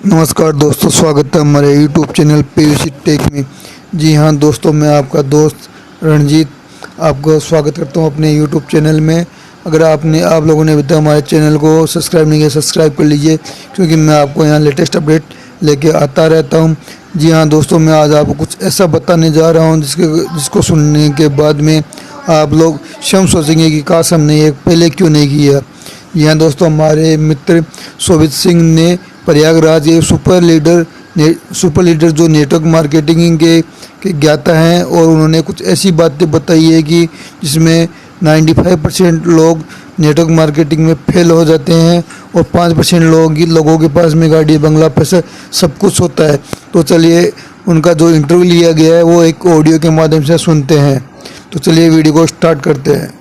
नमस्कार दोस्तों, स्वागत है हमारे YouTube चैनल पीयूसी टेक में। जी हाँ दोस्तों, मैं आपका दोस्त रणजीत आपको स्वागत करता हूँ अपने YouTube चैनल में। अगर आप लोगों ने अभी तक हमारे चैनल को सब्सक्राइब नहीं किया, सब्सक्राइब कर लीजिए, क्योंकि मैं आपको यहाँ लेटेस्ट अपडेट लेके आता रहता हूँ। जी हाँ दोस्तों, मैं आज आपको कुछ ऐसा बताने जा रहा हूँ जिसको सुनने के बाद में आप लोग स्वयं सोचेंगे कि काश हमने ये पहले क्यों नहीं किया। जी हाँ दोस्तों, हमारे मित्र शोभित सिंह ने प्रयागराज के सुपर लीडर जो नेटवर्क मार्केटिंग के ज्ञाता हैं, और उन्होंने कुछ ऐसी बातें बताई है कि जिसमें 95% लोग नेटवर्क मार्केटिंग में फेल हो जाते हैं और 5% लोगों के पास में गाड़ी, बंगला, पैसा सब कुछ होता है। तो चलिए उनका जो इंटरव्यू लिया गया है वो एक ऑडियो के माध्यम से सुनते हैं। तो चलिए वीडियो को स्टार्ट करते हैं।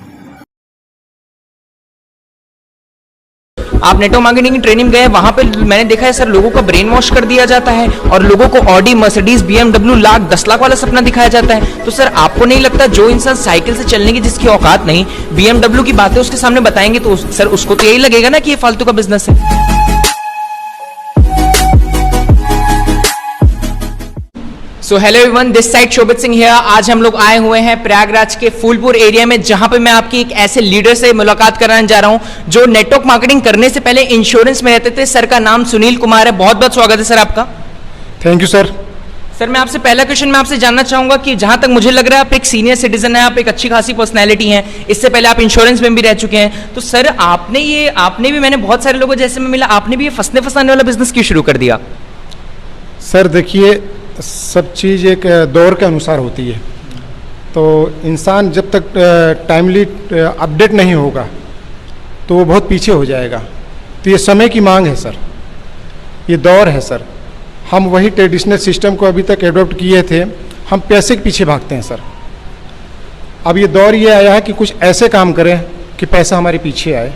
आप नेटवर्क मार्केटिंग की ट्रेनिंग गए, वहां पे मैंने देखा है सर, लोगों का ब्रेन वॉश कर दिया जाता है और लोगों को Audi, Mercedes, BMW lakh 10 lakh वाला सपना दिखाया जाता है। तो सर आपको नहीं लगता जो इंसान साइकिल से चलने की जिसकी औकात नहीं, BMW की बातें उसके सामने बताएंगे तो सर उसको तो यही लगेगा ना कि ये फालतू का बिजनेस है। So hello everyone, this side Shobhit Singh here. आज हम लोग आए हुए हैं प्रयागराज के फूलपुर एरिया में, जहां पे मैं आपकी एक ऐसे लीडर से मुलाकात कराने जा रहा हूं जो नेटवर्क मार्केटिंग करने से पहले इंश्योरेंस में रहते थे। सर का नाम सुनील कुमार है। बहुत बहुत स्वागत है सर आपका। Thank you sir. सर मैं आपसे पहला क्वेश्चन मैं आपसे जानना चाहूंगा कि जहां तक मुझे लग रहा है आप एक सीनियर सिटीजन है, आप एक अच्छी खासी पर्सनैलिटी हैं, इससे पहले आप इंश्योरेंस में भी रह चुके हैं। तो सर आपने भी, मैंने बहुत सारे लोगों जैसे में मिला, आपने भी ये फंसने फंसाने वाला बिजनेस क्यों शुरू कर दिया? सर देखिए, सब चीज़ एक दौर के अनुसार होती है। तो इंसान जब तक टाइमली अपडेट नहीं होगा तो वो बहुत पीछे हो जाएगा। तो ये समय की मांग है सर, ये दौर है सर। हम वही ट्रेडिशनल सिस्टम को अभी तक एडॉप्ट किए थे, हम पैसे के पीछे भागते हैं सर। अब ये दौर ये आया है कि कुछ ऐसे काम करें कि पैसा हमारे पीछे आए,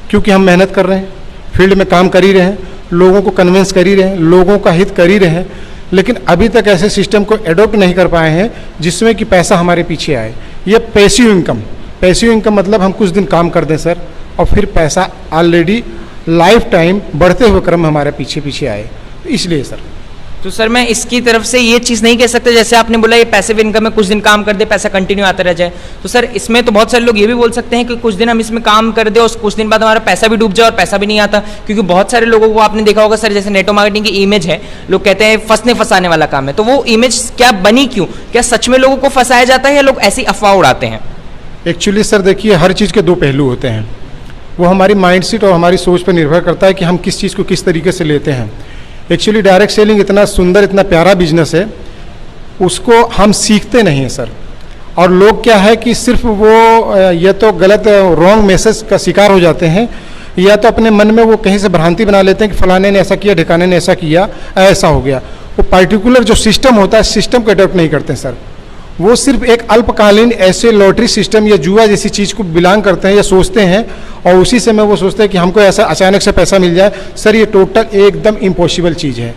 क्योंकि हम मेहनत कर रहे हैं, फील्ड में काम कर ही रहे हैं, लोगों को कन्विंस कर ही रहे हैं, लोगों का हित कर ही रहे हैं, लेकिन अभी तक ऐसे सिस्टम को एडॉप्ट नहीं कर पाए हैं जिसमें कि पैसा हमारे पीछे आए। ये पैसिव इनकम मतलब हम कुछ दिन काम कर दें सर, और फिर पैसा ऑलरेडी लाइफ टाइम बढ़ते हुए क्रम में हमारे पीछे आए। तो इसलिए सर, तो सर मैं इसकी तरफ से ये चीज़ नहीं कह सकते, जैसे आपने बोला ये पैसिव इनकम है, कुछ दिन काम कर दे पैसा कंटिन्यू आता रह जाए। तो सर इसमें तो बहुत सारे लोग ये भी बोल सकते हैं कि कुछ दिन हम इसमें काम कर दे और कुछ दिन बाद हमारा पैसा भी डूब जाए और पैसा भी नहीं आता, क्योंकि बहुत सारे लोगों को आपने देखा होगा सर, जैसे नेटवर्क मार्केटिंग की इमेज है, लोग कहते हैं फंसने फंसाने वाला काम है। तो वो इमेज क्या बनी क्यों? क्या सच में लोगों को फंसाया जाता है या लोग ऐसी अफवाह उड़ाते हैं? एक्चुअली सर देखिए, हर चीज़ के दो पहलू होते हैं। वो हमारी माइंडसेट और हमारी सोच पर निर्भर करता है कि हम किस चीज़ को किस तरीके से लेते हैं। एक्चुअली डायरेक्ट सेलिंग इतना सुंदर, इतना प्यारा बिजनेस है, उसको हम सीखते नहीं हैं सर। और लोग क्या है कि सिर्फ वो या तो गलत रॉन्ग मैसेज का शिकार हो जाते हैं, या तो अपने मन में वो कहीं से भ्रांति बना लेते हैं कि फलाने ने ऐसा किया, ढिकाने ने ऐसा किया, ऐसा हो गया। वो पर्टिकुलर जो सिस्टम होता है, सिस्टम को अडॉप्ट नहीं करते सर। वो सिर्फ एक अल्पकालीन ऐसे लॉटरी सिस्टम या जुआ जैसी चीज़ को बिलोंग करते हैं या सोचते हैं, और उसी समय वो सोचते हैं कि हमको ऐसा अचानक से पैसा मिल जाए। सर ये टोटल एकदम इम्पॉसिबल चीज़ है।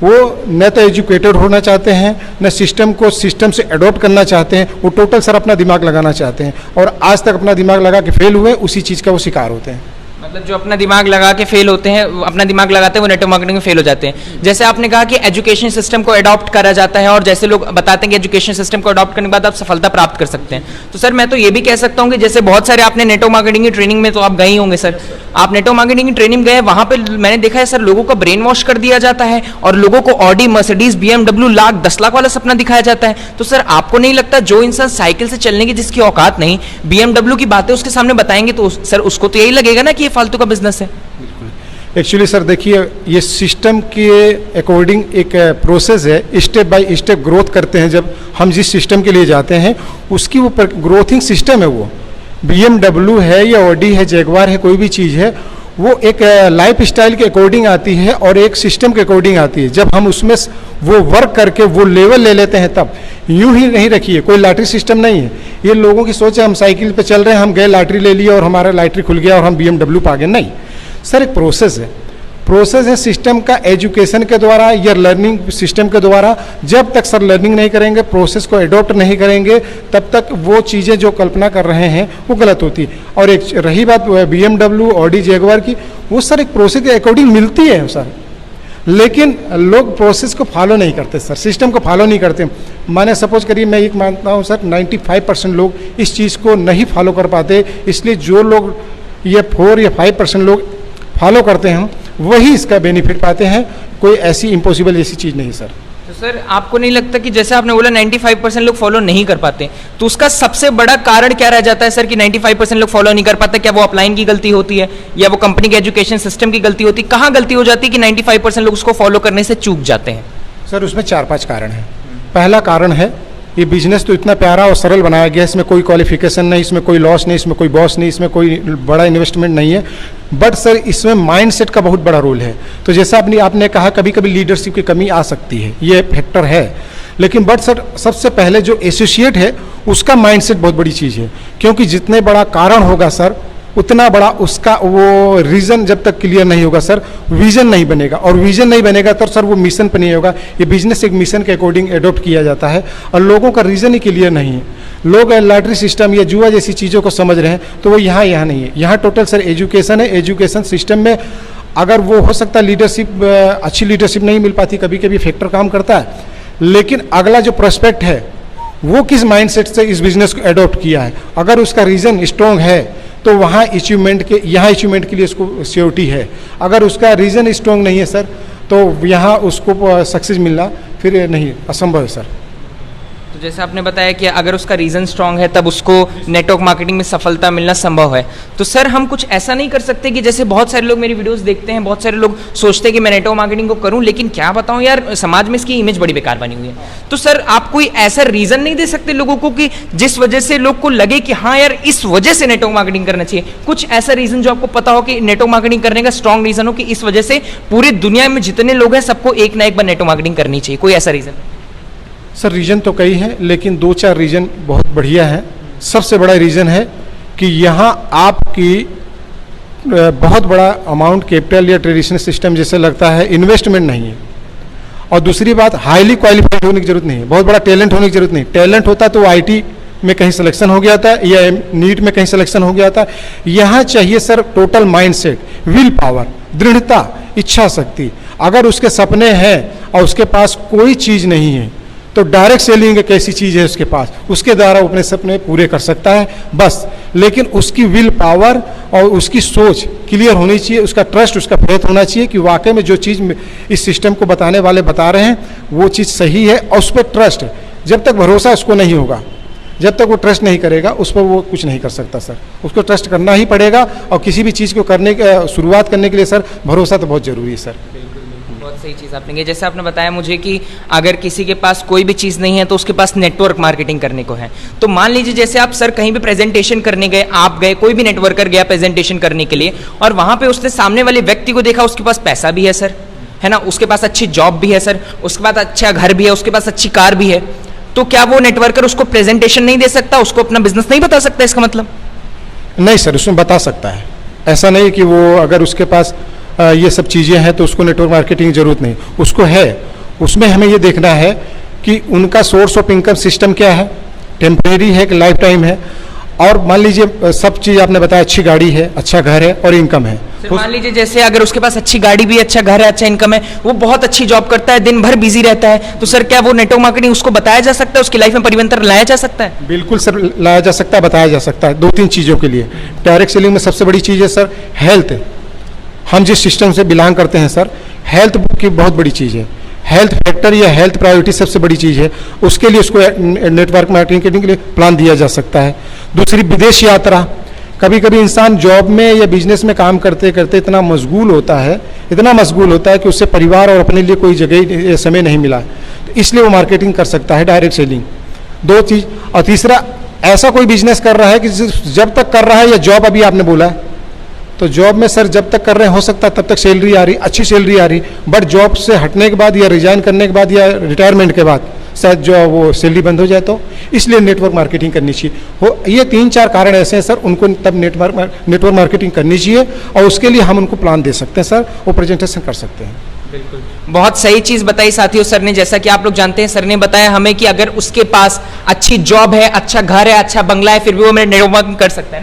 वो न तो एजुकेटेड होना चाहते हैं, न सिस्टम से अडॉप्ट करना चाहते हैं। वो टोटल सर अपना दिमाग लगाना चाहते हैं, और आज तक अपना दिमाग लगा के फेल हुए, उसी चीज़ का वो शिकार होते हैं। मतलब जो अपना दिमाग लगा के फेल होते हैं, अपना दिमाग लगाते हैं, वो नेटवर्क मार्केटिंग में फेल हो जाते हैं। जैसे आपने कहा कि एजुकेशन सिस्टम को अडॉप्ट करा जाता है, और जैसे लोग बताते हैं कि एजुकेशन सिस्टम को अडॉप्ट करने के बाद आप सफलता प्राप्त कर सकते हैं। तो सर मैं तो ये भी कह सकता हूँ कि जैसे बहुत सारे आपने नेटवर्क मार्केटिंग की ट्रेनिंग में तो आप गए होंगे सर, आप नेटवर्क मार्केटिंग की ट्रेनिंग गए, वहां पर मैंने देखा है सर, लोगों का ब्रेन वॉश कर दिया जाता है और लोगों को Audi, Mercedes, BMW lakh 10 lakh वाला सपना दिखाया जाता है। तो सर आपको नहीं लगता जो इंसान साइकिल से चलने की जिसकी औकात नहीं, BMW की बातें उसके सामने बताएंगे तो सर उसको तो यही लगेगा ना कि ये फालतू का बिजनेस है? एक्चुअली सर देखिए, ये सिस्टम के अकॉर्डिंग एक प्रोसेस है, स्टेप बाय स्टेप ग्रोथ करते हैं। जब हम जिस सिस्टम के लिए जाते हैं उसकी वो ग्रोथिंग सिस्टम है। वो BMW है या ऑडी है, जैगवार है, कोई भी चीज़ है, वो एक लाइफ स्टाइल के अकॉर्डिंग आती है और एक सिस्टम के अकॉर्डिंग आती है। जब हम उसमें वो वर्क करके वो लेवल ले लेते हैं, तब यूं ही नहीं रखिए, कोई लॉटरी सिस्टम नहीं है। ये लोगों की सोच है, हम साइकिल पे चल रहे हैं, हम गए लॉटरी ले लिया और हमारा लॉटरी खुल गया और हम BMW पा गए। नहीं सर, एक प्रोसेस है सिस्टम का, एजुकेशन के द्वारा या लर्निंग सिस्टम के द्वारा। जब तक सर लर्निंग नहीं करेंगे, प्रोसेस को एडॉप्ट नहीं करेंगे, तब तक वो चीज़ें जो कल्पना कर रहे हैं वो गलत होती है। और एक रही बात BMW, ऑडी, जैगवार की, वो सर एक प्रोसेस के अकॉर्डिंग मिलती है सर। लेकिन लोग प्रोसेस को फॉलो नहीं करते सर, सिस्टम को फॉलो नहीं करते। मैंने सपोज करिए, मैं एक मानता हूँ सर 95% लोग इस चीज़ को नहीं फॉलो कर पाते, इसलिए जो लोग ये 4 या 5% लोग फॉलो करते हैं वही इसका बेनिफिट पाते हैं। कोई ऐसी इम्पॉसिबल ऐसी चीज़ नहीं सर। तो सर आपको नहीं लगता कि जैसे आपने बोला 95% लोग फॉलो नहीं कर पाते, तो उसका सबसे बड़ा कारण क्या रह जाता है सर कि 95% लोग फॉलो नहीं कर पाते? क्या वो अपलाइन की गलती होती है या वो कंपनी के एजुकेशन सिस्टम की गलती होती है? कहाँ गलती हो जाती है कि 95% लोग उसको फॉलो करने से चूक जाते हैं? सर उसमें 4-5 कारण हैं। पहला कारण है, ये बिजनेस तो इतना प्यारा और सरल बनाया गया है, इसमें कोई क्वालिफिकेशन नहीं, इसमें कोई लॉस नहीं, इसमें कोई बॉस नहीं, इसमें कोई बड़ा इन्वेस्टमेंट नहीं है, बट सर इसमें माइंडसेट का बहुत बड़ा रोल है। तो जैसा आपने कहा कभी कभी लीडरशिप की कमी आ सकती है, ये फैक्टर है, लेकिन बट सर सबसे पहले जो एसोसिएट है उसका माइंडसेट बहुत बड़ी चीज़ है, क्योंकि जितने बड़ा कारण होगा सर उतना बड़ा उसका वो रीज़न जब तक क्लियर नहीं होगा सर, विजन नहीं बनेगा, और विजन नहीं बनेगा तो सर वो मिशन पर नहीं होगा। ये बिजनेस एक मिशन के अकॉर्डिंग एडॉप्ट किया जाता है और लोगों का रीज़न ही क्लियर नहीं है। लोग लॉटरी सिस्टम या जुआ जैसी चीज़ों को समझ रहे हैं, तो वो यहाँ नहीं है। यहाँ टोटल सर एजुकेशन है। एजुकेशन सिस्टम में अगर वो हो सकता है लीडरशिप, अच्छी लीडरशिप नहीं मिल पाती, कभी कभी फैक्टर काम करता है, लेकिन अगला जो प्रोस्पेक्ट है वो किस माइंडसेट से इस बिजनेस को एडॉप्ट किया है, अगर उसका रीज़न स्ट्रॉन्ग है तो वहाँ अचीवमेंट के लिए उसको सियोरिटी है। अगर उसका रीज़न स्ट्रॉन्ग नहीं है सर, तो यहाँ उसको सक्सेस मिलना फिर नहीं, असंभव है सर। तो जैसे आपने बताया कि अगर उसका रीज़न स्ट्रांग है तब उसको नेटवर्क मार्केटिंग में सफलता मिलना संभव है। तो सर हम कुछ ऐसा नहीं कर सकते कि जैसे बहुत सारे लोग मेरी वीडियोस देखते हैं, बहुत सारे लोग सोचते हैं कि मैं नेटवर्क मार्केटिंग को करूं, लेकिन क्या बताऊं यार समाज में इसकी इमेज बड़ी बेकार बनी हुई है। तो सर आप कोई ऐसा रीज़न नहीं दे सकते लोगों को कि जिस वजह से लोग को लगे कि हाँ यार इस वजह से नेटवर्क मार्केटिंग करना चाहिए? कुछ ऐसा रीज़न जो आपको पता हो कि नेटवर्क मार्केटिंग करने का स्ट्रॉन्ग रीज़न हो कि इस वजह से पूरी दुनिया में जितने लोग हैं सबको एक ना एक बार नेटवर्क मार्केटिंग करनी चाहिए, कोई ऐसा रीज़न? सर रीज़न तो कई हैं, लेकिन 2-4 रीज़न बहुत बढ़िया हैं। सबसे बड़ा रीज़न है कि यहाँ आपकी बहुत बड़ा अमाउंट कैपिटल या ट्रेडिशनल सिस्टम जैसे लगता है इन्वेस्टमेंट नहीं है, और दूसरी बात हाईली क्वालिफाइड होने की जरूरत नहीं है, बहुत बड़ा टैलेंट होने की जरूरत नहीं। टैलेंट होता तो IT में कहीं सिलेक्शन हो गया था या नीट में कहीं सिलेक्शन हो गया था। यहाँ चाहिए sir total mindset, will power, दृढ़ता, इच्छा शक्ति। अगर उसके सपने हैं और उसके पास कोई चीज़ नहीं है तो डायरेक्ट सेलिंग एक ऐसी चीज़ है उसके पास, उसके द्वारा वो अपने सपने पूरे कर सकता है बस। लेकिन उसकी विल पावर और उसकी सोच क्लियर होनी चाहिए, उसका ट्रस्ट, उसका फेथ होना चाहिए कि वाकई में जो चीज़ इस सिस्टम को बताने वाले बता रहे हैं वो चीज़ सही है, और उस पर ट्रस्ट। जब तक भरोसा उसको नहीं होगा, जब तक वो ट्रस्ट नहीं करेगा, उस पर वो कुछ नहीं कर सकता सर। उसको ट्रस्ट करना ही पड़ेगा, और किसी भी चीज़ को करने शुरुआत करने के लिए सर भरोसा तो बहुत ज़रूरी है सर। बहुत सही चीज़ आपने की। जैसे आपने बताया मुझे कि अगर किसी के पास कोई भी चीज़ नहीं है तो उसके पास नेटवर्क मार्केटिंग करने को है। तो मान लीजिए जैसे आप सर कहीं भी प्रेजेंटेशन करने गए, आप गए, कोई भी नेटवर्कर गया प्रेजेंटेशन करने के लिए, और वहाँ पे उसने सामने वाले व्यक्ति को देखा, उसके पास पैसा भी है सर, है ना, उसके पास अच्छी जॉब भी है सर, उसके पास अच्छा घर भी है, उसके पास अच्छी कार भी है, तो क्या वो नेटवर्कर उसको प्रेजेंटेशन नहीं दे सकता, उसको अपना बिजनेस नहीं बता सकता? इसका मतलब नहीं सर, उसमें बता सकता है। ऐसा नहीं कि वो अगर उसके पास ये सब चीज़ें हैं तो उसको नेटवर्क मार्केटिंग की जरूरत नहीं, उसको है। उसमें हमें ये देखना है कि उनका सोर्स ऑफ इनकम सिस्टम क्या है, टेम्परेरी है कि लाइफ टाइम है। और मान लीजिए सब चीज़ आपने बताया, अच्छी गाड़ी है, अच्छा घर है और इनकम है। मान लीजिए जैसे अगर उसके पास अच्छी गाड़ी भी है, अच्छा घर है, अच्छा इनकम है, वो बहुत अच्छी जॉब करता है, दिन भर बिजी रहता है, तो सर क्या वो नेटवर्क मार्केटिंग उसको बताया जा सकता है, उसकी लाइफ में परिवर्तन लाया जा सकता है? बिल्कुल सर, लाया जा सकता है, बताया जा सकता है। 2-3 चीज़ों के लिए डायरेक्ट सेलिंग में सबसे बड़ी चीज़ है सर हेल्थ। हम जिस सिस्टम से बिलोंग करते हैं सर, हेल्थ की बहुत बड़ी चीज़ है। हेल्थ फैक्टर या हेल्थ प्रायोरिटी सबसे बड़ी चीज़ है, उसके लिए उसको नेटवर्क मार्केटिंग के लिए प्लान दिया जा सकता है। दूसरी विदेश यात्रा। कभी कभी इंसान जॉब में या बिजनेस में काम करते करते इतना मशगूल होता है कि उससे परिवार और अपने लिए कोई जगह समय नहीं मिला, तो इसलिए वो मार्केटिंग कर सकता है, डायरेक्ट सेलिंग। 2 चीज़। और तीसरा, ऐसा कोई बिजनेस कर रहा है कि जब तक कर रहा है, या जॉब अभी आपने बोला है, तो जॉब में सर जब तक कर रहे हैं हो सकता है तब तक सैलरी आ रही, अच्छी सैलरी आ रही, बट जॉब से हटने के बाद या रिजाइन करने के बाद या रिटायरमेंट के बाद शायद जो वो सैलरी बंद हो जाए, तो इसलिए नेटवर्क मार्केटिंग करनी चाहिए। हो ये 3-4 कारण ऐसे हैं सर, उनको तब नेटवर्क मार्केटिंग करनी चाहिए, और उसके लिए हम उनको प्लान दे सकते हैं सर, वो प्रेजेंटेशन कर सकते हैं। बिल्कुल, बहुत सही चीज़ बताई साथियों सर ने। जैसा कि आप लोग जानते हैं, सर ने बताया हमें कि अगर उसके पास अच्छी जॉब है, अच्छा घर है, अच्छा बंगला है, फिर भी वो मेरे नेटवर्क कर सकता है।